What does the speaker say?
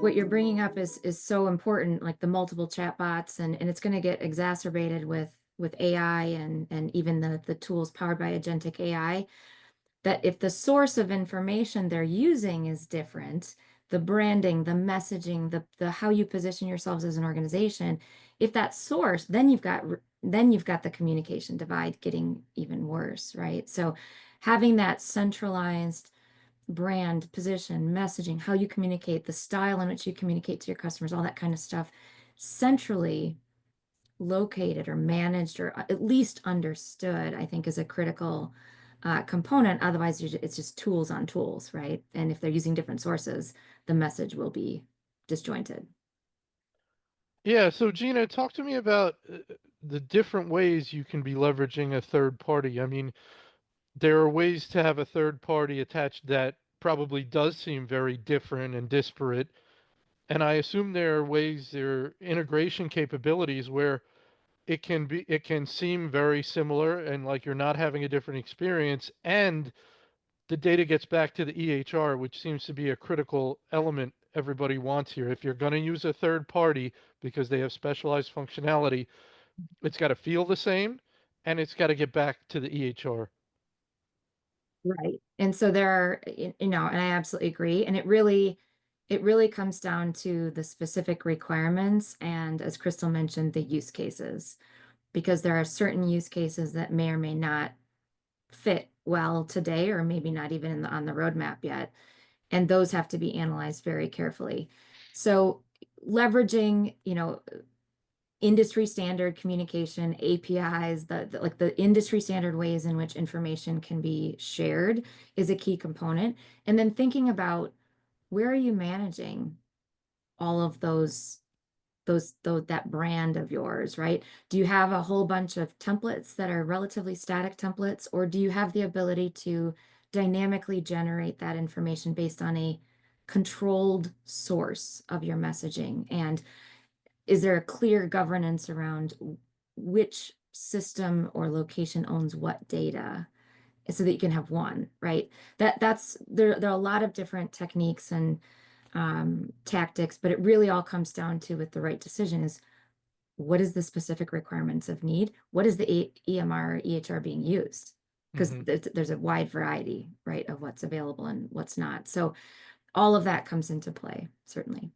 what you're bringing up is so important, like the multiple chatbots, and it's going to get exacerbated with AI and even the tools powered by agentic AI. That if the source of information they're using is different, the branding, the messaging, the how you position yourselves as an organization, if that source, then you've got the communication divide getting even worse, right? So having that centralized brand, position, messaging, how you communicate, the style in which you communicate to your customers, all that kind of stuff, centrally located or managed or at least understood, I think is a critical component. Otherwise, it's just tools on tools, right? And if they're using different sources, the message will be disjointed. Yeah, so Gina, talk to me about the different ways you can be leveraging a third party. I mean, there are ways to have a third party attached that probably does seem very different and disparate. And I assume there are integration capabilities where it can seem very similar and like you're not having a different experience, and the data gets back to the EHR, which seems to be a critical element everybody wants here. If you're going to use a third party because they have specialized functionality, it's got to feel the same and it's got to get back to the EHR. Right. And so there are, and I absolutely agree. And it really comes down to the specific requirements and, as Crystal mentioned, the use cases, because there are certain use cases that may or may not fit well today, or maybe not even on the roadmap yet. And those have to be analyzed very carefully. So leveraging, industry standard communication, APIs, like the industry standard ways in which information can be shared is a key component. And then thinking about where are you managing all of that brand of yours, right? Do you have a whole bunch of templates that are relatively static templates, or do you have the ability to dynamically generate that information based on a controlled source of your messaging? And is there a clear governance around which system or location owns what data so that you can have one, right? There are a lot of different techniques and tactics, but it really all comes down to, with the right decision, is what is the specific requirements of need? What is the EMR or EHR being used? Because Hmm. there's a wide variety, right, of what's available and what's not. So all of that comes into play, certainly.